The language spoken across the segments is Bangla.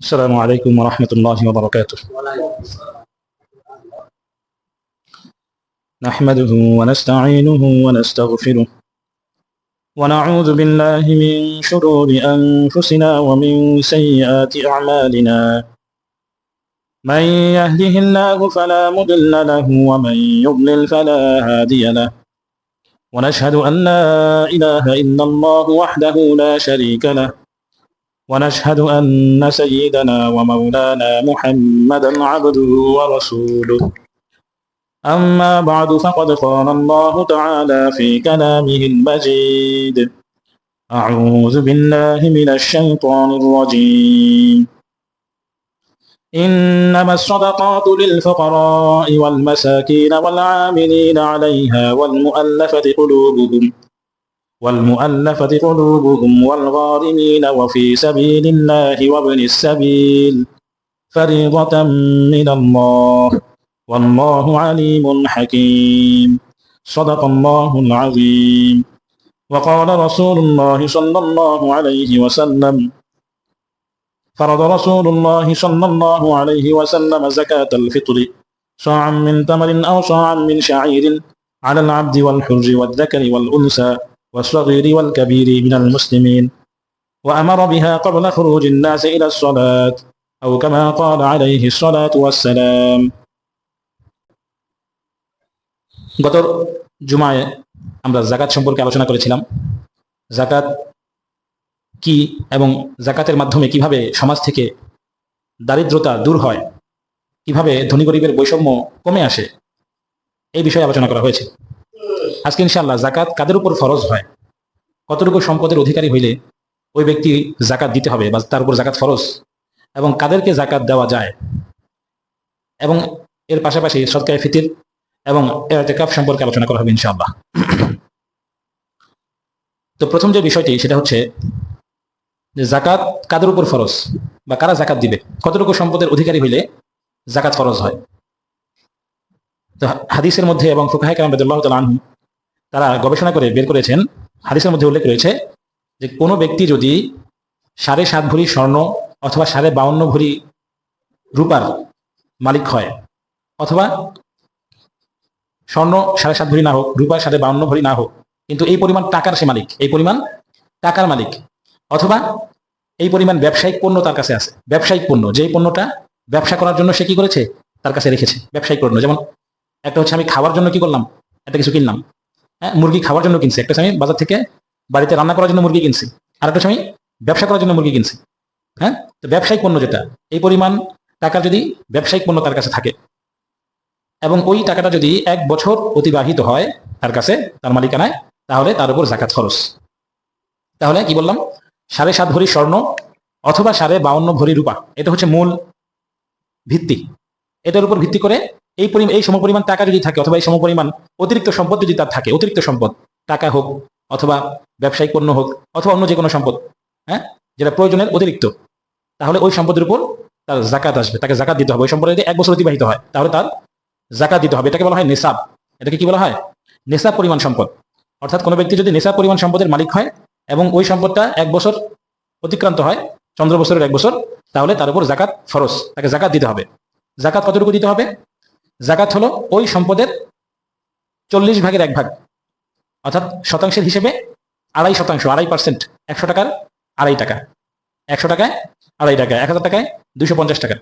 السلام عليكم ورحمة الله وبركاته. نحمده ونستعينه ونستغفره ونعوذ بالله من شرور أنفسنا ومن سيئات أعمالنا. من يهده الله فلا مضل له ومن يضلل فلا هادي له. ونشهد أن لا إله إلا الله وحده لا شريك له. ونشهد أن سيدنا ومولانا محمدا عبده ورسوله. أما بعد فقد قال الله تعالى في كلامه المجيد: أعوذ بالله من الشيطان الرجيم. إنما الصدقات للفقراء والمساكين والعاملين عليها والمؤلفة قلوبهم والغارمين وفي سبيل الله وابن السبيل فريضة من الله والله عليم حكيم. صدق الله العظيم. وقال رسول الله صلى الله عليه وسلم: فرض رسول الله صلى الله عليه وسلم زكاة الفطر صاعا من تمر أو صاعا من شعير على العبد والحر والذكر والأنثى والصغير والكبير من المسلمين، وأمر بها قبل خروج الناس إلى الصلاة أو كما قال عليه الصلاة والسلام. গত জুমায় আমরা যাকাত সম্পর্কে আলোচনা করেছিলাম। যাকাত কি এবং যাকাতের মাধ্যমে কিভাবে সমাজ থেকে দারিদ্রতা দূর হয়, কিভাবে ধনী গরিবের বৈষম্য কমে আসে, এই বিষয়ে আলোচনা করা হয়েছে। আজকে ইনশাআল্লাহ যাকাত কাদের উপর ফরজ হয়, কতটুকু সম্পদের অধিকারী হইলে ওই ব্যক্তি যাকাত দিতে হবে বা তার উপর যাকাত ফরজ, এবং কাদেরকে যাকাত দেওয়া যায়, এবং এর পাশাপাশি সদকায়ে ফিতর এবং ইতিকাফ সম্পর্কে আলোচনা করা হবে ইনশাআল্লাহ। তো প্রথম যে বিষয়টি সেটা হচ্ছে যে যাকাত কাদের উপর ফরজ বা কারা যাকাত দিবে, কতটুকু সম্পদের অধিকারী হইলে যাকাত ফরজ হয়। তো হাদিসের মধ্যে এবং ফুকাহায়ে কেরাম রাদিয়াল্লাহু তাআলা আনহুম তারা গবেষণা করে বের করেছেন, হাদিসের মধ্যে উল্লেখ রয়েছে যে কোনো ব্যক্তি যদি 7.5 ভরি স্বর্ণ অথবা 52.5 ভরি রূপার মালিক হয়, অথবা স্বর্ণ 7.5 ভরি না হোক, রূপার 52.5 ভরি না হোক, কিন্তু এই পরিমাণ টাকার সে মালিক, এই পরিমাণ টাকার মালিক, অথবা এই পরিমাণ ব্যবসায়িক পণ্য তার কাছে আছে, ব্যবসায়িক পণ্য, যেই পণ্যটা ব্যবসা করার জন্য সে কি করেছে, তার কাছে রেখেছে, ব্যবসায়িক পণ্য। যেমন একটা হচ্ছে আমি খাওয়ার জন্য কি করলাম, একটা কিছু কিনলাম, হ্যাঁ, মুরগি খাওয়ার জন্য কিনছি, একটা আমি বাজার থেকে বাড়িতে রান্না করার জন্য মুরগি কিনছি, আর একটা আমি ব্যবসা করার জন্য মুরগি কিনছি। হ্যাঁ, তো ব্যবসায়িক পণ্য যেটা, এই পরিমাণ টাকা যদি ব্যবসায়িক পণ্য তার কাছে থাকে এবং ওই টাকাটা যদি 1 বছর অতিবাহিত হয় তার কাছে, তার মালিকানায়, তাহলে তার উপর যাকাত খরচ। তাহলে কি বললাম, 7.5 ভরি স্বর্ণ অথবা 52.5 ভরি রূপা, এটা হচ্ছে মূল ভিত্তি। এটার উপর ভিত্তি করে এই সমপরিমাণ টাকা যদি থাকে, অথবা এই সমপরিমাণ অতিরিক্ত সম্পদ যদি তার থাকে, অতিরিক্ত সম্পদ, টাকা হোক অথবা ব্যবসায়িক পণ্য হোক অথবা অন্য যে কোনো সম্পদ, হ্যাঁ, যেটা প্রয়োজনের অতিরিক্ত, তাহলে ওই সম্পদের উপর তার যাকাত আসবে, তাকে যাকাত দিতে হবে। ওই সম্পদে যদি 1 বছর অতিবাহিত হয় তাহলে তার যাকাত দিতে হবে। এটাকে বলা হয় নিসাব। এটাকে কি বলা হয়? নিসাব পরিমাণ সম্পদ। অর্থাৎ কোনো ব্যক্তি যদি নিসাব পরিমাণ সম্পদের মালিক হয় এবং ওই সম্পদটা 1 বছর অতিক্রান্ত হয়, চন্দ্র বছরের 1 বছর, তাহলে তার উপর যাকাত ফরজ, তাকে যাকাত দিতে হবে। যাকাত কতটুকু দিতে হবে? যাকাত হলো ওই সম্পদের 40 ভাগের 1 ভাগ, অর্থাৎ শতাংশের হিসেবে 2.5%, 2.5%, 100 টাকার 2.5 টাকা, 100 টাকায় 2.5 টাকা, 1000 টাকায় 250 টাকা,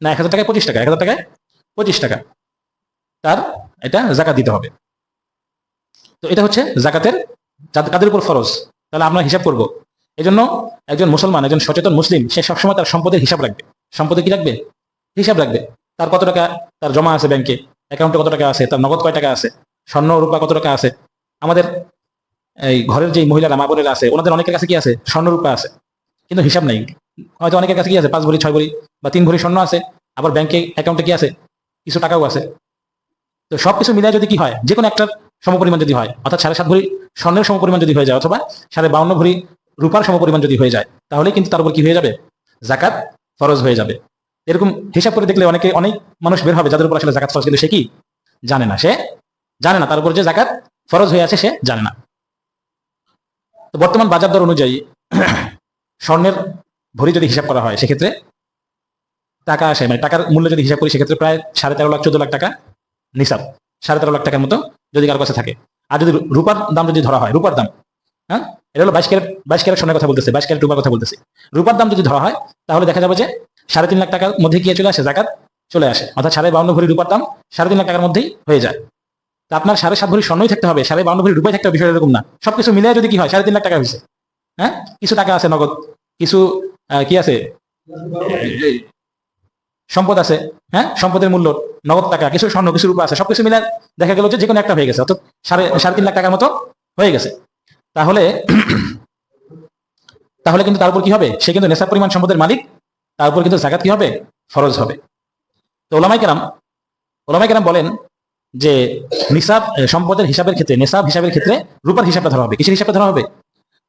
না 1000 টাকায় 25 টাকা, 1000 টাকায় 25 টাকা, তার এটা যাকাত দিতে হবে। তো এটা হচ্ছে যাকাতের কাদের উপর ফরজ। তাহলে আমরা হিসাব করব। এজন্য একজন মুসলমান, একজন সচেতন মুসলিম, সে সবসময় তার সম্পদের হিসাব রাখবে। সম্পদে কি রাখবে? হিসাব রাখবে। তার কত টাকা তার জমা আছে ব্যাংকে, অ্যাকাউন্টে কত টাকা আছে, তার নগদ কয় টাকা আছে, স্বর্ণ রূপা কত টাকা আছে। আমাদের এই ঘরের যে মহিলারা, মা বোনেরা আছে, ওনাদের অনেকের কাছে কি আছে, স্বর্ণ রূপা আছে, কিন্তু হিসাব নেই। হয়তো অনেকের কাছে কি আছে, 5 ভরি 6 ভরি বা 3 ভরি স্বর্ণ আছে, আবার ব্যাংকে অ্যাকাউন্টে কি আছে, কিছু টাকাও আছে। তো সবকিছু মিলায় যদি কি হয়, যে কোনো একটার সমপরিমাণ যদি হয়, অর্থাৎ 7.5 ভরি স্বর্ণের সমপরিমাণ যদি হয়ে যায়, অথবা 52.5 ভরি রূপার সমপরিমাণ যদি হয়ে যায়, তাহলে কিন্তু তার উপর কি হয়ে যাবে, যাকাত ফরজ হয়ে যাবে। এরকম হিসাব করে দেখলে অনেক মানুষ বের হবে যাদের উপর আসলে যাকাত ফরজ, কিন্তু সে কি জানে না, তার উপর যে যাকাত ফরজ হয়ে আছে সে জানে না। তো বর্তমান বাজার দর অনুযায়ী স্বর্ণের ভরি যদি হিসাব করা হয়, সেক্ষেত্রে টাকা আসে, মানে টাকার মূল্য যদি হিসাব করি সেক্ষেত্রে প্রায় 13.5 লাখ 14 লাখ টাকা নিসাব, 13.5 লাখ টাকার মতো যদি কারো কাছে থাকে। আর যদি রূপার দাম যদি ধরা হয়, রূপার দাম, হ্যাঁ, এটা হলো 22 ক্যারেট সোনার কথা বলতেছে, 22 ক্যারেট রূপার কথা বলতেছি। রূপার দাম যদি ধরা হয় তাহলে দেখা যাবে যে 3.5 লাখ টাকার মধ্যে কি চলে আসে, জাকাত চলে আসে। অর্থাৎ 52.5 ভরি রূপার দাম 3.5 লাখ টাকার মধ্যেই হয়ে যায়। তা আপনার 7.5 ভরি স্বর্ণই থাকতে হবে, 52.5 ভরি রূপাই থাকতে হবে, বিষয় এরকম না। সবকিছু মিলে যদি কি হয় 3.5 লাখ টাকা হয়েছে, হ্যাঁ, কিছু টাকা আছে নগদ, কিছু কি আছে, সম্পদ আছে, হ্যাঁ, সম্পদের মূল্য নগদ টাকা, কিছু স্বর্ণ, কিছু রূপা আছে, সবকিছু মিলে দেখা গেল যে কোনো একটা হয়ে গেছে, অর্থাৎ 3.5 লাখ টাকার মতো হয়ে গেছে। তাহলে তাহলে কিন্তু তার উপর কি হবে, সে কিন্তু নেশাব পরিমাণ সম্পদের মালিক, তার উপর কিন্তু জাকাত কি হবে, ফরজ হবে। তো ওলামায়ে কেরাম বলেন যে নিসাব সম্পদের হিসাবের ক্ষেত্রে, নেশাব হিসাবের ক্ষেত্রে রূপার হিসাবটা ধরা হবে। কিসের হিসাবটা ধরা হবে,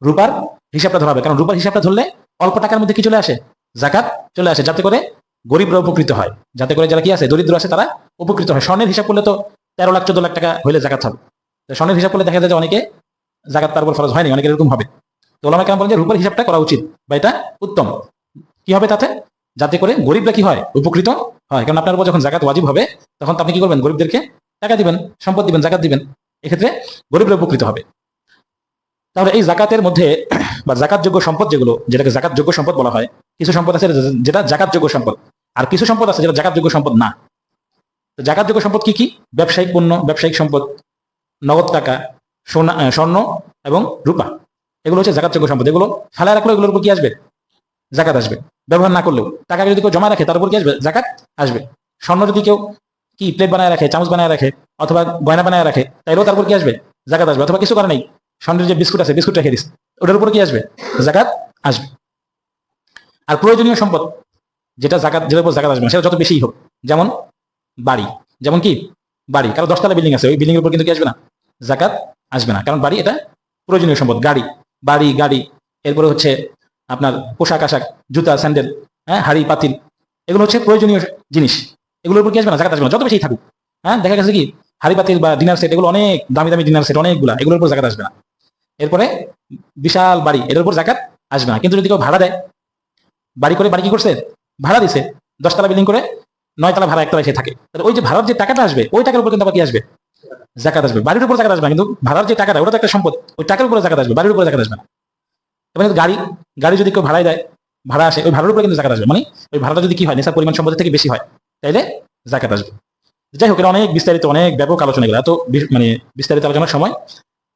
রূপার হিসাবটা ধরা হবে। কারণ রূপার হিসাবটা ধরলে অল্প টাকার মধ্যে কি চলে আসে, জাকাত চলে আসে, যাতে করে গরিবরা উপকৃত হয়, যাতে করে যারা কি আছে দরিদ্র আছে তারা উপকৃত হয়। স্বর্ণের হিসাব করলে তো 13 লাখ 14 লাখ টাকা হলে জাকাত হবে। তো স্বর্ণের হিসাব করলে দেখা যায় যে অনেকে জাকাত তার উপর ফরজ হয়নি, অনেকের এরকম হবে। তো ওলামায়ে কেরাম বলেন যে রূপার হিসাবটা করা উচিত বা এটা উত্তম। কি হবে তাতে, যাতে করে গরিবরা কি হয়, উপকৃত হয়। কারণ আপনার উপর যখন জাকাত ওয়াজিব হবে তখন আপনি কি করবেন, গরিবদেরকে টাকা দিবেন, সম্পদ দিবেন, জাকাত দিবেন, এক্ষেত্রে গরিবরা উপকৃত হবে। তাহলে এই জাকাতের মধ্যে বা জাকাতযোগ্য সম্পদ যেগুলো, যেটাকে জাকাতযোগ্য সম্পদ বলা হয়, কিছু সম্পদ আছে যেটা জাকাতযোগ্য সম্পদ, আর কিছু সম্পদ আছে যেটা জাকাতযোগ্য সম্পদ না। তো জাকাতযোগ্য সম্পদ কি কি, ব্যবসায়িক পণ্য, ব্যবসায়িক সম্পদ, নগদ টাকা, সোনা, স্বর্ণ এবং রূপা, এগুলো হচ্ছে জাকাতযোগ্য সম্পদ। এগুলো ফেলায় রাখলে এগুলোর উপর কি আসবে, জাকাত আসবে। ব্যবহার না করলেও, টাকা যদি কেউ জমা রাখে তার উপর কি আসবে, জাকাত আসবে। স্বর্ণ যদি কেউ কি প্লেট বানায় রাখে, চামচ বানায় রাখে, অথবা গয়না বানায় রাখে, তাইলেও তার উপর কি আসবে, জাকাত আসবে। অথবা কিছু করে নেই, স্বর্ণের যে বিস্কুট আছে, বিস্কুট রেখে দিস, ওটার উপর কি আসবে, জাকাত আসবে। আর প্রয়োজনীয় সম্পদ যেটা জাকাত, যেটার উপর জাকাত আসবে না, সেটা যত বেশি হোক, যেমন বাড়ি, যেমন কি বাড়ি, কারণ 10 তলা বিল্ডিং আছে, ওই বিল্ডিং এর উপর কিন্তু কি আসবে না, জাকাত আসবে না, কারণ বাড়ি এটা প্রয়োজনীয় সম্পদ। গাড়ি, এরপরে হচ্ছে আপনার পোশাক আশাক, জুতা স্যান্ডেল, হ্যাঁ, হাড়ি পাতিল, এগুলো হচ্ছে প্রয়োজনীয় জিনিস, এগুলোর উপর কি আসবে না, জাকাত আসবে না, যত বেশি থাকুক। হ্যাঁ, দেখা গেছে কি হাড়ি পাতিল বা ডিনার সেট, এগুলো অনেক দামি দামি ডিনার সেট অনেকগুলা, এগুলোর উপর জাকাত আসবে না। এরপরে বিশাল বাড়ি, এটার উপর জাকাত আসবে না। কিন্তু যদি কেউ ভাড়া দেয়, বাড়ি কি করছে, ভাড়া দিছে, 10 তলা বিল্ডিং করে 9 তলা ভাড়া, 1 তলায় সে থাকে, তাহলে ওই যে ভাড়ার যে টাকাটা আসবে, ওই টাকার উপর কিন্তু আবার কি আসবে, জাকাত আসবে। বাড়ির উপর জাকাত আসবে না, কিন্তু ভাড়ার যে টাকাটা, ওটা তো একটা সম্পদ, ওই টাকার উপরে জাকাত আসবে, বাড়ির উপরে জাকাত আসবে না। এবার গাড়ি যদি কেউ ভাড়ায় দেয়, ভাড়া আসে, ওই ভাড়ার উপরে কিন্তু জাকাত আসবে। মানে ওই ভাড়াটা যদি কি হয়, নেশার পরিমাণ সম্পদের থেকে বেশি হয়, তাইলে জাকাত আসবে। যাই হোক, এটা অনেক বিস্তারিত, অনেক ব্যাপক আলোচনা, এগুলো এত মানে বিস্তারিত আলোচনার সময়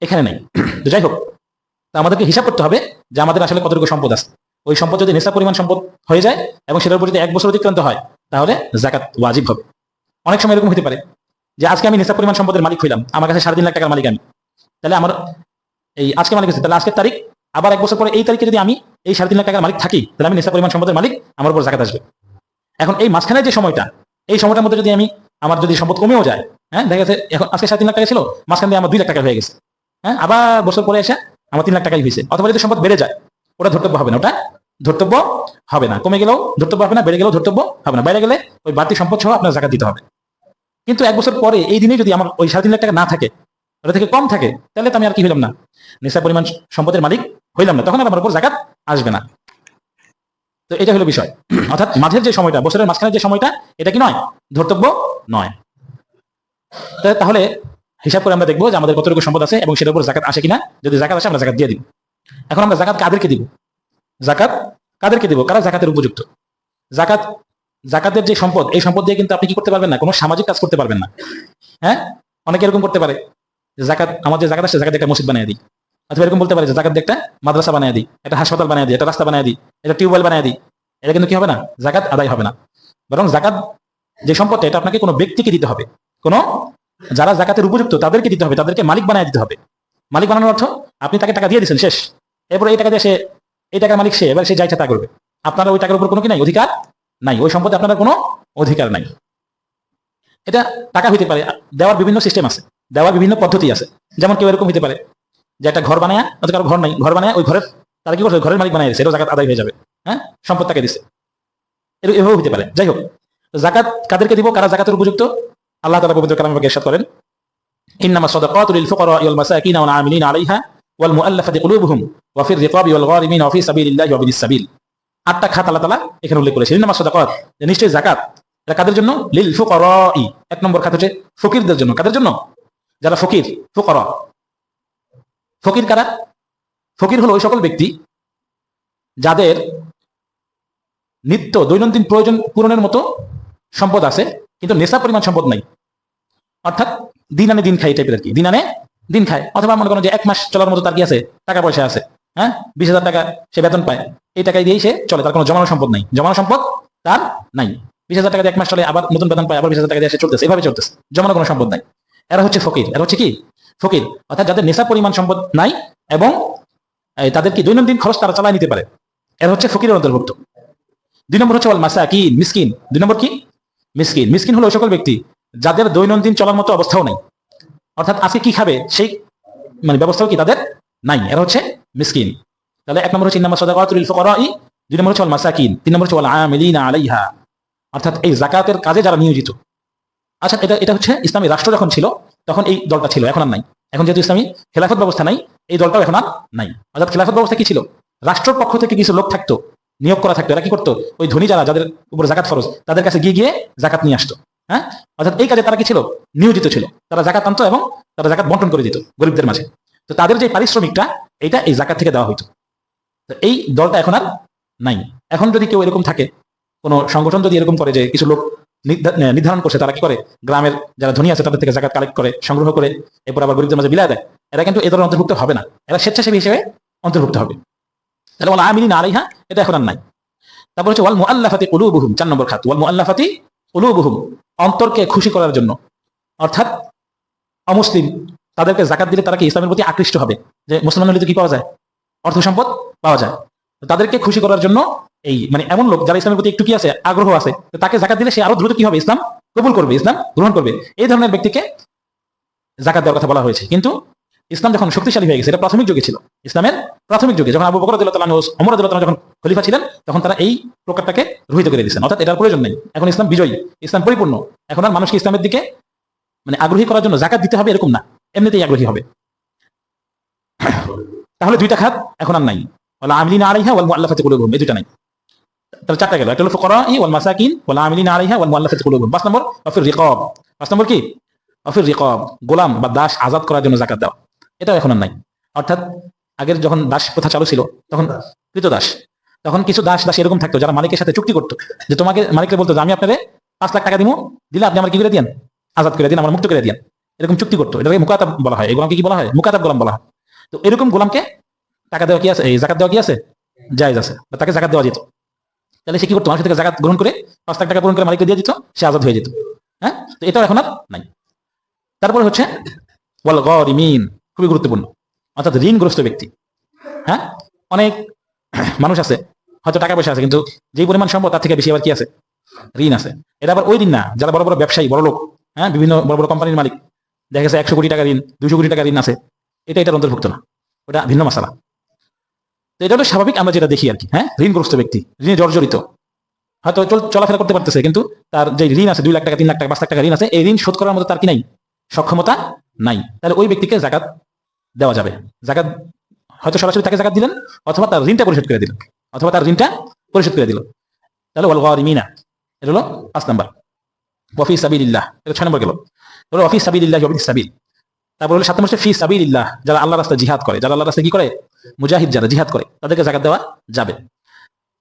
এখানে নেই। তো যাই হোক, আমাদেরকে হিসাব করতে হবে যে আমাদের আসলে কতটুকু সম্পদ আছে। ওই সম্পদ যদি নেশা পরিমাণ সম্পদ হয়ে যায় এবং সেটার উপর যদি 1 বছর অতিক্রান্ত হয়, তাহলে জাকাত ওয়াজিব হবে। অনেক সময় এরকম হতে পারে যে আজকে আমি নেশা পরিমাণ সম্পদের মালিক হইলাম, আমার কাছে 3.5 লাখ টাকার মালিক আমি, তাহলে আমার এই আজকে মালিক আছে, তাহলে আজকের তারিখ, আবার 1 বছর পরে এই তারিখে যদি আমি এই 3.5 লাখ টাকার মালিক থাকি, তাহলে আমি নেশা পরিমাণ সম্পদের মালিক, আমার উপর জাকাত আসবে। এখন এই মাঝখানে যে সময়টা, এই সময়টার মধ্যে যদি আমার যদি সম্পদ কমেও যায়, হ্যাঁ, দেখা গেছে এখন আজকে 3.5 লাখ টাকা ছিল, মাঝখান দিয়ে আমার 2 লাখ টাকা হয়ে গেছে, হ্যাঁ, আবার বছর পরে এসে আমার 3 লাখ টাকাই হয়েছে। অথবা যদি সম্পদ বেড়ে যায়, ওটা ধর্তব্য হবে না, কমে গেলেও ধর্তব্য হবে না, বেড়ে গেলেও ধর্তব্য হবে না। বেড়ে গেলে ওই বাড়তি সম্পদ সহ আপনার জাকাত দিতে হবে। কিন্তু 1 বছর পরে এই দিনে যদি আমার ওই 3.5 লাখ টাকা না থাকে, ওটা থেকে কম থাকে, তাহলে তো আমি আর কি হইলাম না, নেশা পরিমাণ সম্পদের মালিক হইলাম না, তখন আর আমার উপর জাকাত আসবে না। তো এটা হলো বিষয়। অর্থাৎ মাঝের যে সময়টা, বছরের মাঝখানের যে সময়টা, এটা কি নয়, ধর্তব্য নয়। তাহলে হিসাব করে আমরা দেখবো যে আমাদের কতটুকু সম্পদ আছে এবং সেটার উপর জাকাত আসে কিনা। যদি জাকাত আসে, আমরা জাকাত দিয়ে দিব। এখন আমরা জাকাত কাদেরকে দিব, কারা জাকাতের উপযুক্ত। জাকাতের যে সম্পদ, এই সম্পদ দিয়ে কিন্তু আপনি কি করতে পারবেন না, কোনো সামাজিক কাজ করতে পারবেন না। হ্যাঁ, অনেকে এরকম করতে পারে, জাকাত, আমার যে জাকাত আসছে, জাকাত একটা মসজিদ বানিয়ে দিই, অথবা এরকম বলতে পারে যে জাকাত দিয়ে একটা মাদ্রাসা বানিয়ে দিই, একটা হাসপাতাল বানিয়ে দিই, একটা রাস্তা বানিয়ে দিই, একটা টিউবওয়েল বানিয়ে দিই। এটা কিন্তু কি হবে না, জাকাত আদায় হবে না। বরং জাকাত যে সম্পদটা, এটা আপনাকে কোনো ব্যক্তিকে দিতে হবে, যারা জাকাতের উপযুক্ত তাদেরকে দিতে হবে, তাদেরকে মালিক বানিয়ে দিতে হবে। মালিক বানানোর অর্থ, আপনি তাকে টাকা দিয়ে দিচ্ছেন, শেষ, এরপরে এই টাকা দিয়ে এই টাকার মালিক সে, এবার সে যা ইচ্ছা তা করবে। আপনারা ওই টাকার উপর কোনো কি নাই, অধিকার নাই, ওই সম্পদে আপনারা কোনো অধিকার নাই। এটা টাকা হইতে পারে, দেওয়ার বিভিন্ন সিস্টেম আছে, দেওয়ার বিভিন্ন পদ্ধতি আছে। যেমন কেউ এরকম হইতে পারে যে একটা ঘর বানায়, কারো ঘর নাই, ঘর বানায় ওই ঘরের, তারা কি করছে, ঘরের মালিক বানিয়ে দিচ্ছে, এটাও জাকাত আদায় হয়ে যাবে। হ্যাঁ, সম্পদ তাকে দিচ্ছে, এভাবে হইতে পারে। যাই হোক, জাকাত কাদেরকে দিব, কারা জাকাতের উপযুক্ত, আল্লাহ তাআলা পবিত্র কালামে ইরশাদ করেন, ইন্নামাস সাদাকাতু লিল ফুকারা'i ওয়াল মাসাকিন ওয়াল আমিলিনা আলাইহা ওয়াল মুআল্লাফাতি কুলুবুহুম ওয়া ফির রিকাবি ওয়াল গারিমিন ওয়া ফি সাবিলিল্লাহি ওয়া বিনিস সাবিল। 8টা খাত আল্লাহ তাআলা এখানে উল্লেখ করেছে। ইন্নামাস সাদাকাত, যে নিশ্চয়ই যাকাত এটা কাদের জন্য? লিল ফুকারাই, 1 নম্বর খাত হচ্ছে ফকিরদের জন্য। কাদের জন্য? যারা ফকির, ফুকারা। ফকির কারা? ফকির হলো ওই সকল ব্যক্তি যাদের নিত্য দৈনন্দিন প্রয়োজন পূরণের মতো সম্পদ আছে, কিন্তু নেশা পরিমাণ সম্পদ নাই। অর্থাৎ দিন আনে দিন খায় টাইপের আর কি, দিন আনে দিন খায়। অথবা মনে করেন যে 1 মাস চলার মতো তার কি আছে, টাকা পয়সা আছে, হ্যাঁ, 20,000 টাকা সে বেতন পায়, এই টাকায় দিয়েই সে চলে, তার কোনো জমানো সম্পদ নাই, জমানো সম্পদ তার নাই। 20,000 টাকা দিয়ে 1 মাস চলে, আবার নতুন বেতন পায়, আবার 20,000 টাকা দিয়ে সে চলতেছে, এভাবে চলতেছে, জমানো কোনো সম্পদ নাই। এরা হচ্ছে ফকির। এরা হচ্ছে কি? ফকির। অর্থাৎ যাদের নেশা পরিমাণ সম্পদ নাই এবং তাদের কি দৈনন্দিন খরচ তারা চালায় নিতে পারে, এরা হচ্ছে ফকিরের অন্তর্ভুক্ত। 2 নম্বর হচ্ছে ওয়াল মাসাকিন, মিসকিন। 2 নম্বর কি? মিসকিন। মিসকিন হলো ওই সকল ব্যক্তি যাদের দৈনন্দিন চলার মতো অবস্থাও নাই, অর্থাৎ আজকে কি খাবে সেই মানে ব্যবস্থাও কি তাদের নাই, এরা হচ্ছে মিসকিন। তাহলে 1 নম্বর হচ্ছে ইন্নামাস সাদাকাতুল লিল ফুকারাই, 2 নম্বর হচ্ছে ওয়াল মাসাকিন, 3 নম্বর হচ্ছে ওয়াল আমিলিনা আলাইহা, অর্থাৎ এই যাকাতের কাজে যারা নিয়োজিত। আচ্ছা, এটা হচ্ছে ইসলামী রাষ্ট্র যখন ছিল তখন এই দলটা ছিল, এখন আর নাই। এখন যেহেতু ইসলামী খেলাফত ব্যবস্থা নাই, এই দলটাও এখন আর নাই। অর্থাৎ খেলাফত ব্যবস্থা কি ছিল? রাষ্ট্রের পক্ষ থেকে কিছু লোক থাকতো, নিয়োগ করা থাকতো। এরা কি করতো? ওই ধনী যারা, যাদের উপর জাকাত ফরজ, তাদের কাছে গিয়ে গিয়ে জাকাত নিয়ে আসতো। হ্যাঁ, অর্থাৎ এই কাজে তারা কি ছিল? নিয়োজিত ছিল। তারা জাকাত আনতো এবং তারা জাকাত বন্টন করে দিত গরিবদের মাঝে। তো তাদের যে পারিশ্রমিকটা, এটা এই জাকাত থেকে দেওয়া হইতো। তো এই দলটা এখন আর নাই। এখন যদি কেউ এরকম থাকে, কোন সংগঠন যদি এরকম করে যে কিছু লোক নির্ধারণ করছে, তারা কি করে? গ্রামের যারা ধনী আছে তাদের থেকে জাকাত কালেক্ট করে, সংগ্রহ করে, এরপর আবার গরিবদের মাঝে বিলায় দেয়, এরা কিন্তু এদের অন্তর্ভুক্ত হবে না, এরা স্বেচ্ছাসেবী হিসেবে অন্তর্ভুক্ত হবে। তাহলে ওয়াল আমিলিনা আলাইহা, এটা এখন আর নাই। তারপর হচ্ছে ওয়াল মুআল্লাফাতি কুলুবুহুম, 4 নম্বর খাত। ওয়াল মুআল্লাফাতি কুলুবুহুম, অন্তরকে খুশি করার জন্য। অর্থাৎ অমুসলিম তাদেরকে জাকাত দিলে তারা কি ইসলামের প্রতি আকৃষ্ট হবে, যে মুসলমান হলে তো কি পাওয়া যায়? অর্থ সম্পদ পাওয়া যায়। তাদেরকে খুশি করার জন্য এই মানে এমন লোক যারা ইসলামের প্রতি একটু কি আছে, আগ্রহ আছে, তাকে জাকাত দিলে সে আরো দ্রুত কি হবে? ইসলাম কবুল করবে, ইসলাম গ্রহণ করবে। এই ধরনের ব্যক্তিকে জাকাত দেওয়ার কথা বলা হয়েছে। কিন্তু ইসলাম যখন শক্তিশালী হয়ে গেছে, এটা প্রাথমিক যুগে ছিল, ইসলামের প্রাথমিক যুগে যখন আবু বকর রাদিয়াল্লাহু তাআলা, ওমর রাদিয়াল্লাহু তাআলা যখন খলিফা ছিলেন, তখন তারা এই প্রকারটাকে রহিত করে দিয়েছেন। অর্থাৎ এটার প্রয়োজন নেই, এখন ইসলাম বিজয়ী, ইসলাম পরিপূর্ণ। এখন আর মানুষকে ইসলামের দিকে মানে আগ্রহী করার জন্য জাকাত দিতে হবে এরকম না, এমনিতেই আগ্রহী হবে। তাহলে 2টা খাত এখন আর নাই, ওয়াল আমিলিনা আলাইহা ওয়াল মুআল্লাফাতি কুলুবুহুম, এই 2টা নাই। তাহলে 4টা গেল, একটা হলো ফুকারাই ওয়াল মাসাকিন ওয়াল আমিলিনা আলাইহা ওয়াল মুআল্লাফাতি কুলুবুহুম। 5 নম্বর ওয়াফির রিকাব। 5 নম্বর কি? ওয়াফির রিকাব, গোলাম বা দাস আজাদ করার জন্য জাকাত দেওয়া, এটাও এখন আর নাই। অর্থাৎ আগের যখন দাস প্রথা চালু ছিল, তখন কৃতদাস, তখন কিছু দাস দাসী এরকম থাকতো যারা মালিকের সাথে চুক্তি করতো, যে তোমাকে মালিককে বলতো যে আমি আপনারে 5 লাখ টাকা দিব, দিলে আপনি আমার কি করে দিন? আজাদ করে দিন, আমার মুক্ত করে দিন। এরকম চুক্তি করতো, এটাকে মুকাতাব বলা হয়। এই গোলামকে কি বলা হয়? মুকাতাব গোলাম বলা হয়। তো এরকম গোলামকে টাকা দেওয়া কি আছে, এই জাকাত দেওয়া কি আছে? জায়েজ আছে, বা তাকে জাকাত দেওয়া যেত। তাহলে সে কি করতো? মানুষ থেকে জাকাত গ্রহণ করে 5 লাখ টাকা পূরণ করে মালিককে দিয়ে দিত, সে আজাদ হয়ে যেত। হ্যাঁ, তো এটাও এখন আর নাই। তারপরে হচ্ছে ওয়াল গারিমিন, খুবই গুরুত্বপূর্ণ, অর্থাৎ ঋণগ্রস্ত ব্যক্তি। হ্যাঁ, অনেক মানুষ আছে হয়তো টাকা পয়সা আছে, কিন্তু যে পরিমাণ সম্পদ তার থেকে বেশি আবার কি আছে? ঋণ আছে। এটা আবার ওই ঋণ না যারা বড় বড় ব্যবসায়ী, বড় লোক, হ্যাঁ, বিভিন্ন বড় বড় কোম্পানির মালিক, দেখা গেছে 100 কোটি টাকা ঋণ, 200 কোটি টাকা ঋণ আছে, এটার অন্তর্ভুক্ত না, ওটা ভিন্ন মাসালা। তো এটা হলো স্বাভাবিক, আমরা যেটা দেখি আর কি। হ্যাঁ, ঋণগ্রস্ত ব্যক্তি, ঋণে জর্জরিত, হয়তো চলাফেরা করতে পারতেছে, কিন্তু তার যে ঋণ আছে 2 লাখ টাকা, 3 লাখ টাকা, 5 লাখ টাকা ঋণ আছে, এই ঋণ শোধ করার মতো তার কি নাই? সক্ষমতা নাই। তাহলে ওই ব্যক্তিকে জাকাত দেওয়া যাবে। জাকাত হয়তো সরাসরি তাকে জাকাত দিলেন, অথবা তার ঋণটা পরিশোধ করে দিলেন, অথবা তার ঋণটা পরিশোধ করে দিল। তাহলে ওয়াল গারিমিনা, এটা হলো 5 নাম্বার। ওয়াফি সাবিলিল্লাহ, এটা 6 নম্বর গেল। হলো ওয়াফি সাবিলিল্লাহ ওয়াবিস সাবিল। তারপর হলো 7 নম্বর হচ্ছে ফি সাবিলিল্লাহ, যারা আল্লাহর রাস্তায় জিহাদ করে, যারা আল্লাহর রাস্তায় কি করে? মুজাহিদ, যারা জিহাদ করে, তাদেরকে জাকাত দেওয়া যাবে।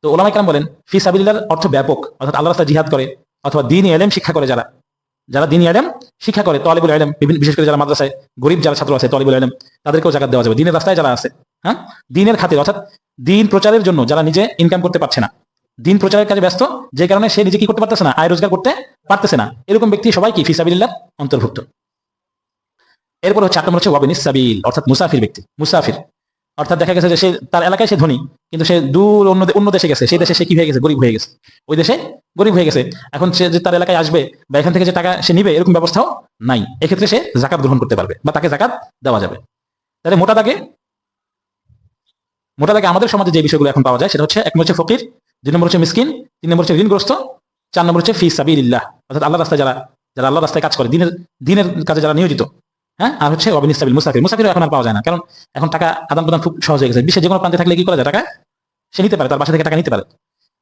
তো ওলামায়ে কেরাম বলেন ফি সাবিলিল্লাহর অর্থ ব্যাপক, অর্থাৎ আল্লাহর রাস্তায় জিহাদ করে অথবা দ্বীনি ইলম শিক্ষা করে, যারা দ্বীনি ইলম শিক্ষা করে, তালিবুল ইলম, বিশেষ করে যারা মাদ্রাসায় গরিব যারা ছাত্র আছে, তালিবুল ইলম, তাদেরকেও জাকাত দেওয়া যাবে। দ্বীনের রাস্তায় যারা আছে, হ্যাঁ, দ্বীনের খাতির, অর্থাৎ দ্বীন প্রচারের জন্য যারা নিজে ইনকাম করতে পারছে না, দ্বীন প্রচারের কাজে ব্যস্ত, যে কারণে সে নিজে কি করতে পারতেছে না? আয় রোজগার করতে পারতেছে না, এরকম ব্যক্তি সবাই কি ফি সাবিলিল্লাহ অন্তর্ভুক্ত। এরপর হচ্ছে 8 নম্বর হচ্ছে ওয়াবিনিস সাবিল, অর্থাৎ মুসাফির ব্যক্তি। মুসাফির অর্থাৎ দেখা গেছে যে সে তার এলাকায় সে ধনী, কিন্তু সে দূর অন্য দেশে গেছে, সেই দেশে সে কি হয়ে গেছে? গরিব হয়ে গেছে, ওই দেশে গরিব হয়ে গেছে। এখন সে যে তার এলাকায় আসবে বা এখান থেকে যে টাকা সে নিবে, এরকম ব্যবস্থাও নাই। এক্ষেত্রে সে জাকাত গ্রহণ করতে পারবে বা তাকে জাকাত দেওয়া যাবে। তাহলে মোটা দাগে আমাদের সমাজে যে বিষয়গুলো এখন পাওয়া যায়, সেটা হচ্ছে 1 নম্বর হচ্ছে ফকির, 2 নম্বর হচ্ছে মিসকিন, 3 নম্বর হচ্ছে ঋণগ্রস্ত, 4 নম্বর হচ্ছে ফি সাবিলিল্লাহ, অর্থাৎ আল্লাহর রাস্তায় যারা আল্লাহর রাস্তায় কাজ করে, দ্বীনের কাজে যারা নিয়োজিত। হ্যাঁ, আর হচ্ছে ওয়াবিনিস সাবিল, মুসাফির এখন আর পাওয়া যায় না, কারণ এখন টাকা আদান প্রদান খুব সহজ হয়ে গেছে। বিশ্বের যে কোনো প্রান্তে থাকলে কি করা যায়? টাকা সে নিতে পারে, তার বাসা থেকে টাকা নিতে পারে।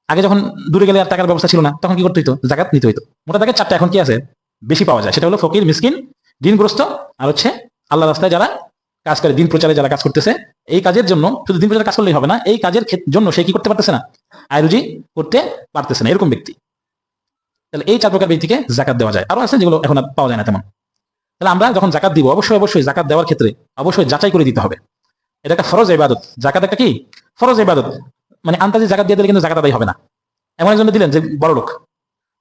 আগে যখন দূরে গেলে আর টাকার ব্যবস্থা ছিল না, তখন কি করতে হইতো? জাকাত নিতে হইতো। মোটা দাগে চারটা এখন কি আছে বেশি পাওয়া যায়, সেটা হলো ফকির, মিসকিন, ঋণগ্রস্ত, আর হচ্ছে আল্লাহ রাস্তায় যারা কাজ করে, দিন প্রচারে যারা কাজ করতেছে। এই কাজের জন্য শুধু দিন প্রচারে কাজ করলেই হবে না, এই কাজের জন্য সে কি করতে পারতেছে না? আয় রুজি করতে পারতেছে না, এরকম ব্যক্তি। তাহলে এই চার প্রকার ব্যক্তিকে জাকাত দেওয়া যায়। আরো আছে যেগুলো এখন আর পাওয়া যায় না তেমন। তাহলে আমরা যখন জাকাত দিব, অবশ্যই জাকাত দেওয়ার ক্ষেত্রে অবশ্যই যাচাই করে দিতে হবে। এটা একটা ফরজ ইবাদত। জাকাত একটা কি ফরজ ইবাদত, মানে আন্তাজি জাকাত দিয়ে দিলে কিন্তু জাকাত আদায় হবে না। এমন একজন দিলেন যে বড় লোক,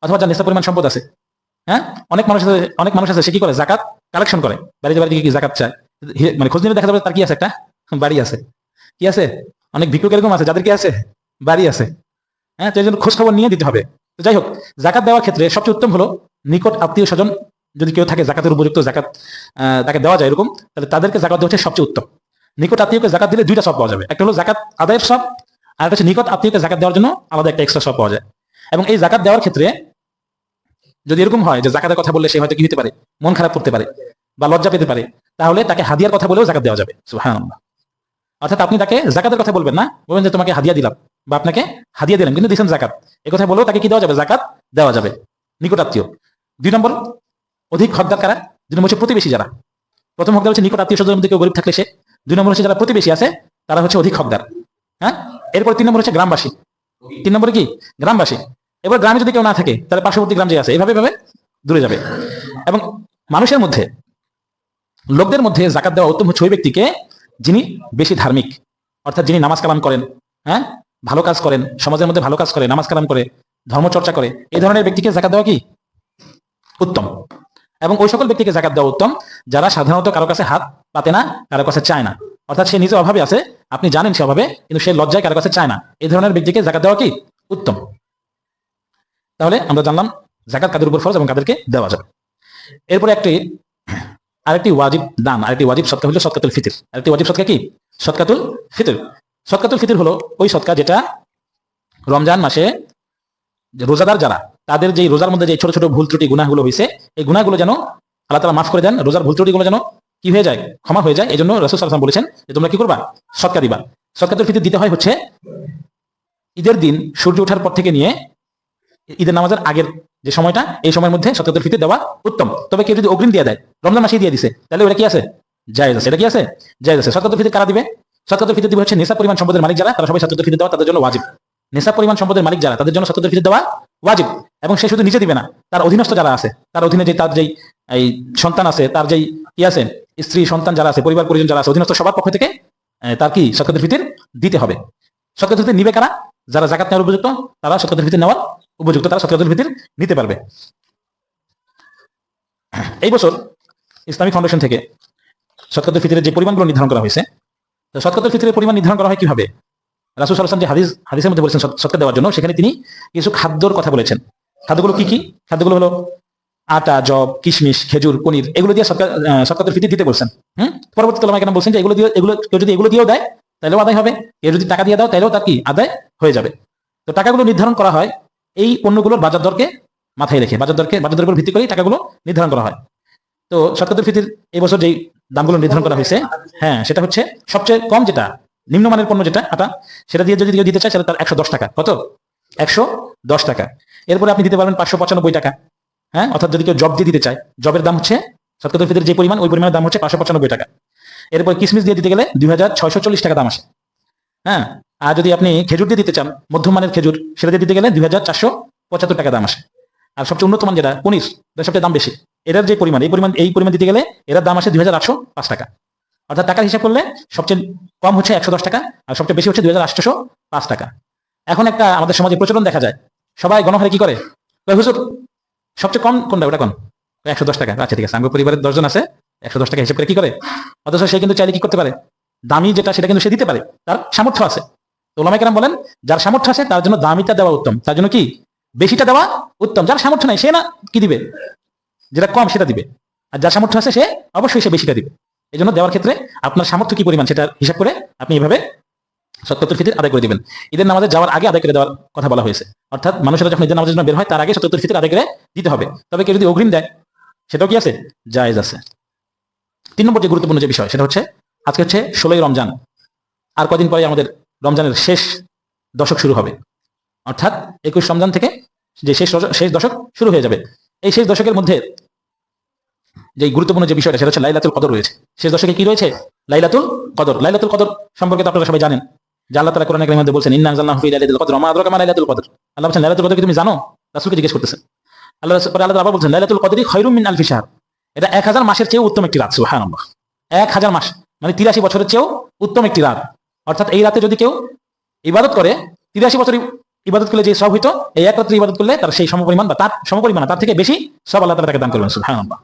অথবা যার নিসাব পরিমাণ সম্পদ আছে, হ্যাঁ, অনেক মানুষ আছে সে কি করে? জাকাত কালেকশন করে, বাড়িতে বাড়িতে কি জাকাত চায়। মানে খোঁজ নিলে দেখা যাবে তার কি আছে? একটা বাড়ি আছে। কি আছে? অনেক ভিক্ষুক এরকম আছে যাদের কি আছে? বাড়ি আছে। হ্যাঁ, তো এই জন্য খোঁজ খবর নিয়ে দিতে হবে। তো যাই হোক, জাকাত দেওয়ার ক্ষেত্রে সবচেয়ে উত্তম হলো নিকট আত্মীয় স্বজন যদি কেউ থাকে জাকাতের উপযুক্ত, জাকাত তাকে দেওয়া যায় এরকম, তাহলে তাদেরকে জাকাত দেওয়া হচ্ছে সবচেয়ে উত্তম। নিকট আত্মীয়কে জাকাত দিলে দুইটা সব পাওয়া যাবে, একটা হলো জাকাত আদায়ের সব, আর একটা হচ্ছে নিকট আত্মীয়কে জাকাত দেওয়ার জন্য আলাদা একটা এক্সট্রা সব পাওয়া যায়। এবং এই জাকাত দেওয়ার ক্ষেত্রে যদি এরকম হয় যে জাকাতের কথা বললে সে হয়তো কি হতে পারে? মন খারাপ করতে পারে বা লজ্জা পেতে পারে, তাহলে তাকে হাদিয়ার কথা বলেও জাকাত দেওয়া যাবে। সুবহানাল্লাহ। অর্থাৎ আপনি তাকে জাকাতের কথা বলবেন না, বলবেন যে তোমাকে হাদিয়া দিলাম বা আপনাকে হাদিয়া দিলাম, কিন্তু দিচ্ছেন জাকাত, এই কথা বলেও তাকে কি দেওয়া যাবে? জাকাত দেওয়া যাবে। নিকট আত্মীয়। 2 নম্বর অধিক হকদার কারা? 2 নম্বর হচ্ছে প্রতিবেশী যারা। প্রথম হকদার হচ্ছে নিকট আত্মীয় স্বজনের মধ্যে কেউ গরিব থাকলে সে। 2 নম্বর হচ্ছে যারা প্রতিবেশী আছে, তারা হচ্ছে অধিক হকদার। হ্যাঁ, এরপর 3 নম্বর হচ্ছে গ্রামবাসী। 3 নম্বরে কি? গ্রামবাসী। এবার গ্রামে যদি কেউ না থাকে, তাহলে পার্শ্ববর্তী গ্রাম যে আছে, এভাবে দূরে যাবে। এবং মানুষের মধ্যে, লোকদের মধ্যে জাকাত দেওয়া উত্তম হচ্ছে ওই ব্যক্তিকে যিনি বেশি ধার্মিক, অর্থাৎ যিনি নামাজ কালাম করেন, হ্যাঁ, ভালো কাজ করেন, সমাজের মধ্যে ভালো কাজ করে, নামাজ কালাম করে, ধর্মচর্চা করে, এই ধরনের ব্যক্তিকে জাকাত দেওয়া কি উত্তম। এবং ওই সকল ব্যক্তিকে জাকাত দেওয়া উত্তম যারা সাধারণত কারো কাছে হাত পাতে না, কারো কাছে চায় না, অর্থাৎ সে নিজে অভাবে আছে, আপনি জানেন সে অভাবে, কিন্তু সে লজ্জায় কারো কাছে চায় না, এই ধরনের ব্যক্তিকে জাকাত দেওয়া কি উত্তম। তাহলে আমরা জানলাম জাকাত কাদের উপর ফরজ এবং কাদেরকে দেওয়া যাবে। এরপরে আরেকটি ওয়াজিব দান, আরেকটি ওয়াজিব সদকা হলো সদকাতুল ফিতর। আরেকটি ওয়াজিব সদকা কি? সদকাতুল ফিতর। সদকাতুল ফিতর হলো ওই সদকা যেটা রমজান মাসে রোজাদার যারা, তাদের যে রোজার মধ্যে যে ছোট ছোট ভুল ত্রুটি গুনাহগুলো হয়েছে, এই গুনাহগুলো যেন আল্লাহ তাআলা মাফ করে দেন, রোজার ভুল ত্রুটিগুলো যেন কি হয়ে যায়? ক্ষমা হয়ে যায়। এই জন্য রাসূল সাল্লাল্লাহু আলাইহি ওয়াসাল্লাম বলেছেন যে তোমরা কি করবা? সদকা দিবা। সদকাতুল ফিতর দিতে হয় হচ্ছে ঈদের দিন সূর্য ওঠার পর থেকে নিয়ে ঈদের নামাজের আগের যে সময়টা, এই সময়ের মধ্যে সদকাতুল ফিতর দেওয়া উত্তম। তবে কেউ যদি অগ্রিম দিয়ে দেয়, রমজান মাসেই দিয়ে দিছে, তাহলে ওটা কি আছে? জায়েজ আছে। এটা কি আছে? জায়েজ আছে। সদকাতুল ফিতর কারা দিবে? সদকাতুল ফিতর দিবে হচ্ছে নিসাব পরিমাণ সম্পদের মালিক যারা, তারা সবাই সদকাতুল ফিতর দেওয়া তাদের জন্য ওয়াজিব। নিসাব পরিমাণ সম্পদের মালিক যারা, তাদের জন্য সদকাতুল ফিতর দেওয়া ওয়াজিব। এবং সে শুধু নিজে দিবে না, তার অধীনস্থ যারা আছে, তার অধীনে যে তার যেই এই সন্তান আছে, তার যেই কি আছে, স্ত্রী সন্তান যারা আছে, পরিবার পরিজন যারা আছে, অধীনস্থ সবার পক্ষ থেকে তার কি সদকাতুল ফিতর দিতে হবে। সদকাতুল ফিতর নিবে কারা? যারা জাকাত নেওয়ার উপযুক্ত, তারা সদকাতুল ফিতর নেওয়ার উপযুক্ত, তারা সদকাতুল ফিতর নিতে পারবে। এই বছর ইসলামিক ফাউন্ডেশন থেকে সদকাতুল ফিতরের যে পরিমাণগুলো নির্ধারণ করা হয়েছে, তো সদকাতুল ফিতরের পরিমাণ নির্ধারণ করা হয় কিভাবে? রাসূল সাল্লাল্লাহু আলাইহি ওয়াসাল্লাম যে হাদিসের মধ্যে বলেছেন সদকা দেওয়ার জন্য, সেখানে তিনি কিছু খাদ্যর কথা বলেছেন। খাদ্যগুলো কি কি? খাদ্যগুলো হলো আটা, জব, কিশমিশ, খেজুর, পনির, এগুলো দিয়ে সদকাতুল ফিতর দিতে বলছেন। পরবর্তীতে উলামায়ে কেরাম বলছেন যে কেউ যদি এগুলো দিয়েও দেয় তাহলেও আদায় হবে, কেউ যদি টাকা দিয়ে দাও তাহলেও তার কি আদায় হয়ে যাবে। তো টাকাগুলো নির্ধারণ করা হয় এই পণ্যগুলোর বাজার দরকে মাথায় রেখে, বাজার দরের উপর ভিত্তি করে টাকাগুলো নির্ধারণ করা হয়। তো সদকাতুল ফিতর এই বছর যেই দামগুলো নির্ধারণ করা হয়েছে, হ্যাঁ, সেটা হচ্ছে সবচেয়ে কম যেটা নিম্নমানের পণ্য যেটা আটা, সেটা দিয়ে যদি কেউ দিতে চায় তাহলে তার 110 টাকা। কত? 110 টাকা। এরপরে আপনি দিতে পারবেন 595 টাকা। হ্যাঁ, অর্থাৎ যদি কেউ জব দিয়ে দিতে চায়, জবের দাম হচ্ছে সদকাতুল ফিতরের যে পরিমাণ, ওই পরিমাণের দাম হচ্ছে 595 টাকা। এরপর কিসমিস দিয়ে দিতে গেলে 2640 টাকা দাম আসে। হ্যাঁ, আর যদি আপনি খেজুর দিয়ে দিতে চান, মধ্যম মানের খেজুর, সেটা দিয়ে দিতে গেলে 2475 টাকা দাম আসে। আর সবচেয়ে উন্নত মান যেটা পনির, এটা সবচেয়ে দাম বেশি। এটার যে পরিমাণ, এই পরিমাণ দিতে গেলে এটার দাম আসে 2805 টাকা। অর্থাৎ টাকার হিসাব করলে সবচেয়ে কম হচ্ছে 110 টাকা, আর সবচেয়ে বেশি হচ্ছে 2805 টাকা। এখন একটা আমাদের সমাজে প্রচলন দেখা যায়, সবাই গণহারে কি করে? হুজুর সবচেয়ে কম কোনটা? ওটা কোন? 110 টাকা। আচ্ছা ঠিক আছে, আমার পরিবারের 10 জন আছে, 110 টাকা হিসাব করে কি করে? অথচ সে কিন্তু চাইলে কি করতে পারে? দামি যেটা সেটা কিন্তু সে দিতে পারে, তার সামর্থ্য আছে। তো উলামায়ে কেরাম বলেন যার সামর্থ্য আছে তার জন্য দামিটা দেওয়া উত্তম, তার জন্য কি বেশিটা দেওয়া উত্তম। যার সামর্থ্য নাই সে না কি দিবে? যেটা কম সেটা দিবে। আর যার সামর্থ্য আছে সে অবশ্যই সে বেশিটা দিবে। এই জন্য দেওয়ার ক্ষেত্রে আপনার সামর্থ্য কি পরিমাণ সেটা হিসাব করে আপনি এইভাবে সদকাতুল ফিতর আদায় করে দিবেন। ঈদের নামাজে যাওয়ার আগে আদায় করে দেওয়ার কথা বলা হয়েছে, অর্থাৎ মানুষেরা যখন ঈদের নামাজের জন্য বের হয় তার আগে সদকাতুল ফিতর আদায় করে দিতে হবে। তবে কেউ যদি অগ্রিম দেয় সেটাও কি আছে? জায়েজ আছে। 3 নম্বর যে গুরুত্বপূর্ণ যে বিষয় সেটা হচ্ছে আজকে হচ্ছে 16ই রমজান। আর কদিন পরে আমাদের রমজানের শেষ দশক শুরু হবে। অর্থাৎ 21 রমজান থেকে যে শেষ দশক শুরু হয়ে যাবে, এই শেষ দশকের মধ্যে যে গুরুত্বপূর্ণ যে বিষয়টা সেটা হচ্ছে লাইলাতুল কদর রয়েছে। শেষ দশকে কি রয়েছে? লাইলাতুল কদর। লাইলাতুল কদর সম্পর্কে তো আপনারা সবাই জানেন যে আল্লাহ তাআলা কোরআনে কারীমের মধ্যে বলছেন, ইন্না আনজালনাহু ফি লাইলাতুল কদর ওয়া মা আদরাকা মা লাইলাতুল কদর। আল্লাহ বলছেন লাইলাতুল কদর কি তুমি জানো? রাসূলকে জিজ্ঞেস করতেছেন। আল্লাহ তাআলা আবার বলছেন লাইলাতুল কদরি খায়রুম মিন আলফি শাহর। এটা 1000 মাসের চেয়েও উত্তম একটি রাত। সুবহানাল্লাহ। 1000 মাস মানে 83 বছরের চেয়েও উত্তম একটি রাত। অর্থাৎ এই রাতে যদি কেউ ইবাদত করে, 83 বছর ইবাদত করলে যে সব হইতো, এই এক রাত্রে ইবাদত করলে তার সেই সমপরিমাণ বা তার সমপরিমাণ তার থেকে বেশি সব আল্লাহ তাআলা তাকে দান করবেন। সুবহানাল্লাহ।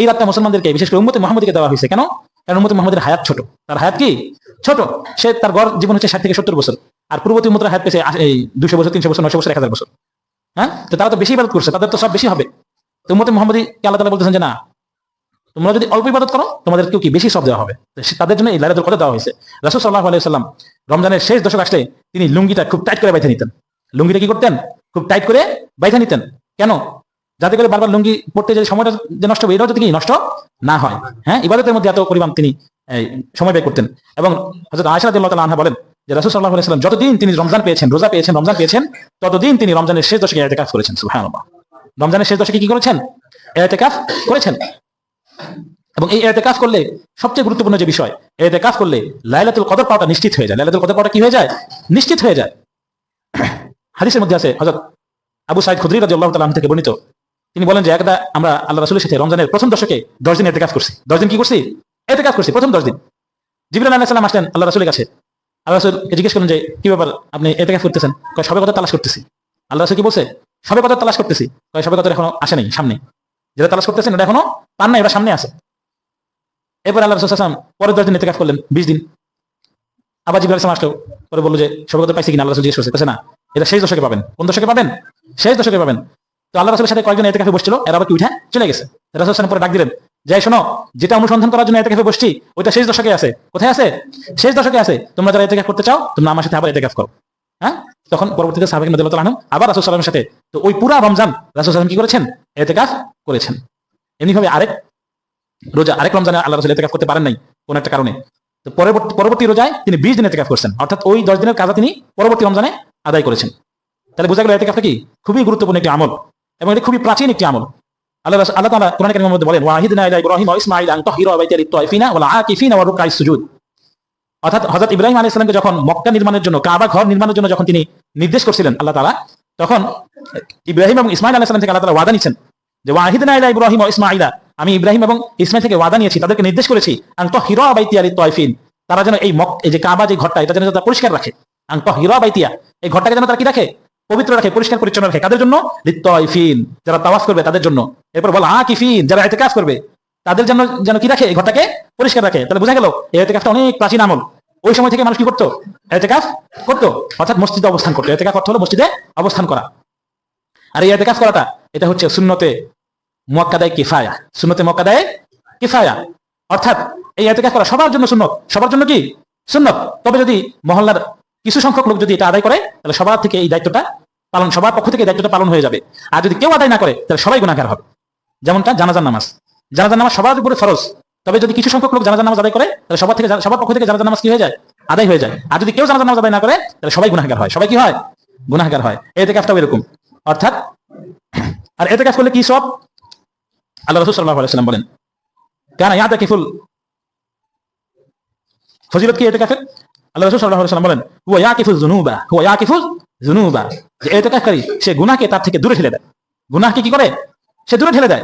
এই রাতটা মুসলমানদেরকে, বিশেষ করে উম্মতে মুহাম্মদীকে দেওয়া হয়েছে। কেন? কারণ উম্মতে মুহাম্মদের হায়াত ছোট। তার হায়াত কি ছোট? সে তার গড় জীবন হচ্ছে 60 থেকে 70 বছর, আর পূর্ববর্তী উম্মতের হায়াত পেয়েছে এই 200 বছর, 300 বছর, 900 বছর, 1000 বছর। হ্যাঁ, তো তারা তো বেশি ইবাদত করছে, তাদের তো সব বেশি হবে। তো উম্মতে মুহাম্মদীকে আল্লাহ তাআলা বলতেছেন যে না, তোমরা যদি অল্প ইবাদত করো তোমাদেরকেও কি বেশি সব দেওয়া হবে। তাদের জন্য এই লাইলাতুল কদর দেওয়া হয়েছে। রাসূল সাল্লাল্লাহু আলাইহি ওয়াসাল্লাম রমজানের শেষ দশক আসলে তিনি লুঙ্গিটা খুব টাইট করে বাইধা নিতেন। লুঙ্গিটা কি করতেন? খুব টাইট করে বাইধা নিতেন। কেন? যাতে করে বারবার লুঙ্গি পড়তে যে সময়টা যে নষ্ট হবে, এটাও যাতে কি নষ্ট না হয়। হ্যাঁ, ইবাদতের মধ্যে এত পরিমাণ তিনি সময় ব্যয় করতেন। এবং হযরত আয়েশা রাদিয়াল্লাহু তাআলা আনহা বলেন যে রাসূল সাল্লাল্লাহু আলাইহি ওয়াসাল্লাম যতদিন তিনি রমজান পেয়েছেন, রোজা পেয়েছেন, রমজান পেয়েছেন, ততদিন তিনি রমজানের শেষ দশকে ইতিকাফ করেছেন। সুবহানাল্লাহ। রমজানের শেষ দশকে কি করেছেন? ইতিকাফ করেছেন। এবং এই ইতিকাফ করলে সবচেয়ে গুরুত্বপূর্ণ যে বিষয়, ইতিকাফ করলে লাইলাতুল কদর পাওয়াটা নিশ্চিত হয়ে যায়। লাইলাতুল কদর পাওয়াটা কি হয়ে যায়? নিশ্চিত হয়ে যায়। হাদিসের মধ্যে আছে, হযরত আবু সাঈদ খুদরি রাদিয়াল্লাহু তাআলা আনহু থেকে বর্ণিত, তিনি বলেন যে একদা আমরা আল্লাহ রাসূলের সাথে রমজানের প্রথম দশকে 10 দিন ইতিকাফ করছি। 10 দিন কি করছি? ইতিকাফ করছি। প্রথম 10 দিন জিবরাইল আলাইহিস সালাম আসলেন আল্লাহ রাসূলের কাছে। আল্লাহ রাসূলকে জিজ্ঞেস করলেন যে কি ব্যাপার, আপনি ইতিকাফ করতেছেন? কয় সবে কদর তালাশ করতেছি। আল্লাহ রাসূল কি বলছে? সবে কদর তালাশ করতেছি। কয় সবে কদর এখনো আসে নাই, সামনে যেটা তালাশ করতেছেন এটা এখনো পান নাই, এটা সামনে আছে। এরপর আল্লাহ রাসূল সাল্লাল্লাহু আলাইহি ওয়াসাল্লাম পরের 10 দিন ইতিকাফ করলেন, 20 দিন। আবার জিবরাইল আলাইহিস সালাম আসলো, পরে বলল যে সবে কদর পাইছি কিনা? আল্লাহ রাসূল জিজ্ঞেস করছে, না, এটা শেষ দশকে পাবেন। কোন দশকে পাবেন? শেষ দশকে পাবেন। তো আল্লাহ রাসূলের সাথে কয়েকজন ইতিকাফে বসছিল, এরা আবার কি উঠে চলে গেছে। রাসূল সাল্লাল্লাহু আলাইহি ওয়াসাল্লাম পরে ডাক দিলেন, যাই শোনো, যেটা অনুসন্ধান করার জন্য ইতিকাফে বসছি ওইটা শেষ দশকে আছে। কোথায় আছে? শেষ দশকে আছে। তোমরা যারা ইতিকাফ করতে চাও তোমরা আমার সাথে আবার ইতিকাফ করো। হ্যাঁ, তখন পরবর্তীতে সাহাবায়ে কেরাম রাদিয়াল্লাহু তাআলা আনহুম আবার রাসূল সাল্লাল্লাহু আলাইহি ওয়াসাল্লামের সাথে, তো ওই পুরা রমজান রাসূল সাল্লাল্লাহু আলাইহি ওয়াসাল্লাম কি করেছেন? ইতিকাফ করেছেন। এমনিভাবে আরেক রমজানে আল্লাহ রাসূল ইতিকাফ করতে পারেন নাই কোন একটা কারণে। তো পরবর্তী রোজায় তিনি 20 দিন ইতিকাফ করছেন, অর্থাৎ ওই 10 দিনের কাজা তিনি পরবর্তী রমজানে আদায় করেছেন। তাহলে বোঝা গেল ইতিকাফটা কি খুবই গুরুত্বপূর্ণ একটি আমল এবং এটা খুবই প্রাচীন একটি আমল। আল্লাহ তাআলা কোরআন কারীমের মধ্যে বলেন, ওয়াহিদনা ইলা ইব্রাহিম ওয়া ইসমাঈল আন তাহিরা বাইতা লিত-তাইফিনা ওয়াল আকিফিনা ওয়া রুকআইস সুজুদ। অর্থাৎ হযরত ইব্রাহিম আলাইহিস সালামকে যখন মক্কা নির্মাণের জন্য, কাবা ঘর নির্মাণের জন্য যখন তিনি নির্দেশ করছিলেন আল্লাহ তাআলা, তখন ইব্রাহিম এবং ইসমাঈল আলাইহিস সালাম থেকে আল্লাহ তাআলা ওয়াদা নিয়েছেন যে ওয়াহিদনা ইলা ইব্রাহিম ওয়া ইসমাঈলা, আমি ইব্রাহিম এবং ইসমাঈল থেকে ওয়াদা নিয়েছি, তাদেরকে নির্দেশ করেছি আন তাহিরা বাইতা লিত-তাইফিন, তারা যেন এই যে কাবা যে ঘরটা, এটা যেন তারা পরিষ্কার রাখে। আন তাহিরা বাইতিয়া, এই ঘরটাকে যেন তারা কি রাখে? পবিত্র রাখে, পরিষ্কার পরিচ্ছন্ন রাখে। কাদের জন্য? লিত-তাইফিন, যারা তাওয়াফ করবে তাদের জন্য। এরপর বলা আকিফিন, যারা ইতিকাফ করবে তাদের জন্য যেন কি রাখে? এই ঘরটাকে পরিষ্কার রাখে। তাহলে বোঝা গেল এই ইতিকাফটা অনেক প্রাচীন আমল। ওই সময় থেকে মানুষ কি করতো? ইতিকাফ করতো, অর্থাৎ মসজিদে অবস্থান করতো। ইতিকাফ অর্থ হলো মসজিদে অবস্থান করা। আর এই ইতিকাফ করাটা এটা হচ্ছে সুন্নতে মুআক্কাদায়ে কিফায়া। সুন্নতে মুআক্কাদায়ে কিফায়া, অর্থাৎ এই ইতিকাফ করা সবার জন্য সুন্নত। সবার জন্য কি সুন্নত? তবে যদি মহল্লার কিছু সংখ্যক লোক যদি এটা আদায় করে তাহলে সবার থেকে এই দায়িত্বটা পালন, সবার পক্ষ থেকে এই দায়িত্বটা পালন হয়ে যাবে। আর যদি কেউ আদায় না করে তাহলে সবাই গুনাহগার হবে। যেমনটা জানাজার নামাজ, জানাজার নামাজ সবার উপরে ফরজ, তবে যদি কিছু সংখ্যক লোক জানাজার নামাজ আদায় করে তাহলে সবার পক্ষ থেকে জানাজার নামাজ কি হয়ে যায়? আদায় হয়ে যায়। আর যদি কেউ জানাজার নামাজ আদায় না করে তাহলে সবাই গুনাহগার হয়। সবাই কি হয়? গুনাহগার হয়। ইতিকাফটাও এরকম। অর্থাৎ আর ইতিকাফ করলে কি সব? আল্লাহ রাসূল সাল্লাল্লাহু আলাইহি ওয়াসাল্লাম বলেন, কানা ইয়াতাকিফুল, ফজিলত কি ইতিকাফের? আল্লাহ রাসূল সাল্লাল্লাহু আলাইহি ওয়াসাল্লাম বলেন, হুয়া ইয়াকিফুজ যুনুবা, যে ইতিকাফকারী সে গুনাহকে তার থেকে দূরে ঠেলে দেয়। গুনাহকে কি করে? সে দূরে ঠেলে দেয়।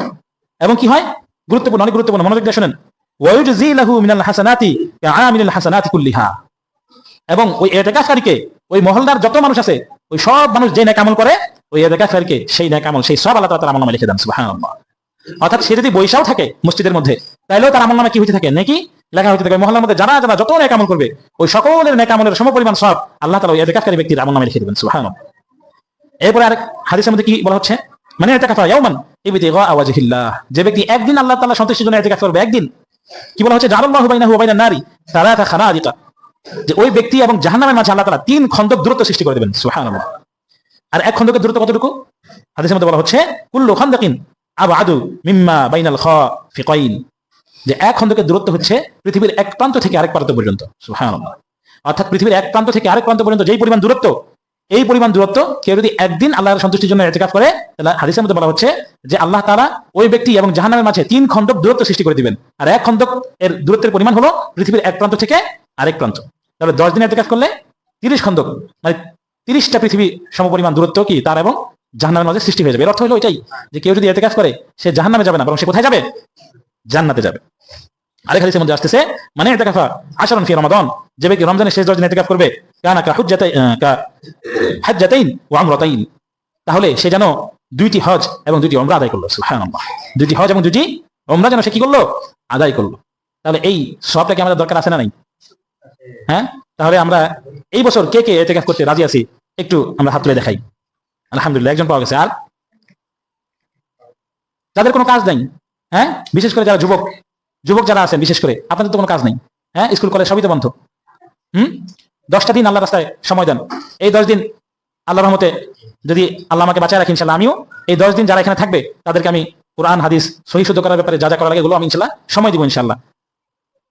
এবং কি হয়? গুরুত্বপূর্ণ, অনেক গুরুত্বপূর্ণ, মনোযোগ দিয়ে শুনেন। ওয়া ইউজজি লাহু মিনাল হাসানাতি কাআমিলিল হাসানাতি কুল্লিহা, এবং ওই ইতিকাফকারীকে, ওই মহল্লার যত মানুষ আছে, ওই সব মানুষ যে নেক আমল করে, ওই ইতিকাফকারীকে সেই নেক আমল, সেই সব আল্লাহ তাআলা আমলনামায় লিখে দেন। সুবহানাল্লাহ। অর্থাৎ সে যদি বৈশাও থাকে মসজিদের মধ্যে, তাইলেও তার আমলনামায় কি হইতে থাকে? নেকি লেখা হইতে থাকে। মহল্লার মধ্যে যারা যারা যত নেক আমল করবে, ওই সকলের নেক আমলের সমপরিমাণ সব আল্লাহ তাআলা ওই ইতিকাফকারী ব্যক্তির আমলনামায় লিখে দেবেন। সুবহানাল্লাহ। এরপরে আরেক হাদিসের মধ্যে কি বলা হচ্ছে? মানে ইতিকাফা ইয়াওমান ইবতিগা ওয়াজহিল্লাহ, যে ব্যক্তি একদিন আল্লাহ তাআলা সন্তুষ্টির জন্য ইতিকাফ করবে, একদিন, কি বলা হচ্ছে? জাআলাল্লাহু বাইনাহু ওয়া বাইনান নারি সালাতা খানাদিকা, যে ওই ব্যক্তি এবং জাহান্নামের মাঝে আল্লাহ তাআলা 3 খন্দক দূরত্ব সৃষ্টি করে দেবেন। সুবহানাল্লাহ। আর এক খন্দকের দূরত্ব কতটুকু? হাদিসের মধ্যে বলা হচ্ছে কুল্লু খান্দাকিন আবআদু মিম্মা বাইনাল খাফিকাইন, যে এক খন্দকের দূরত্ব হচ্ছে পৃথিবীর এক প্রান্ত থেকে আরেক প্রান্ত পর্যন্ত। সুবহানাল্লাহ। অর্থাৎ পৃথিবীর এক প্রান্ত থেকে আরেক প্রান্ত পর্যন্ত যেই পরিমাণ দূরত্ব, এই পরিমাণ দূরত্ব কেউ যদি একদিন আল্লাহর সন্তুষ্টির জন্য ইতিকাফ করে, তাহলে হাদিসের মধ্যে বলা হচ্ছে যে আল্লাহ তাআলা ওই ব্যক্তি এবং জাহান্নামের মাঝে 3 খণ্ডক দূরত্ব সৃষ্টি করে দিবেন। আর 1 খণ্ডক এর দূরত্বের পরিমাণ হলো পৃথিবীর এক প্রান্ত থেকে আরেক প্রান্ত। তাহলে 10 দিন ইতিকাফ করলে 30 খণ্ডক, মানে 30টা পৃথিবী সমপরিমাণ দূরত্ব কি তার এবং জাহান্নামের মাঝে সৃষ্টি হয়ে যাবে। এর অর্থ হলো এটাই যে কেউ যদি ইতিকাফ করে সে জাহান্নামে যাবে না, বরং সে কোথায় যাবে? জান্নাতে যাবে। আরেক হাদিসের মধ্যে আসতেছে, মানে ইতিকাফা আশরান ফি রমাদান, যে ব্যক্তি রমজানের শেষ 10 দিন ইতিকাফ করবে, কানা কা হাজ্জাতাইন ওয়া উমরাতাইন, তাহলে সে যেন 2টি হজ এবং 2টি উমরা আদায় করলো। সুবহানাল্লাহ, 2টি হজ এবং 2টি উমরা যেন সে কি করলো? আদায় করলো। তাহলে এই সবটা কি আমাদের দরকার আছে না নাই? হ্যাঁ, তাহলে আমরা এই বছর কে কে ইতিকাফ করতে রাজি আছি একটু আমরা হাত তুলে দেখাই। আলহামদুলিল্লাহ, একজন পাওয়া গেছে। আর যাদের কোনো কাজ নাই, হ্যাঁ, বিশেষ করে যারা যুবক যারা আছেন, বিশেষ করে আপনাদের তো কোনো কাজ নেই, হ্যাঁ, স্কুল কলেজ সবই তো বন্ধ। 10টা দিন আল্লাহ রাস্তায় সময় দেন। এই 10 দিন আল্লাহর রহমতে যদি আল্লাহ আমাকে বাঁচায় রাখি, ইনশাআল্লাহ আমিও এই 10 দিন যারা এখানে থাকবে তাদেরকে আমি কোরআন হাদিস সহিহ শুদ্ধ করার ব্যাপারে যা যা করা লাগে এগুলো আমি ইনশাআল্লাহ সময় দিব ইনশাআল্লাহ।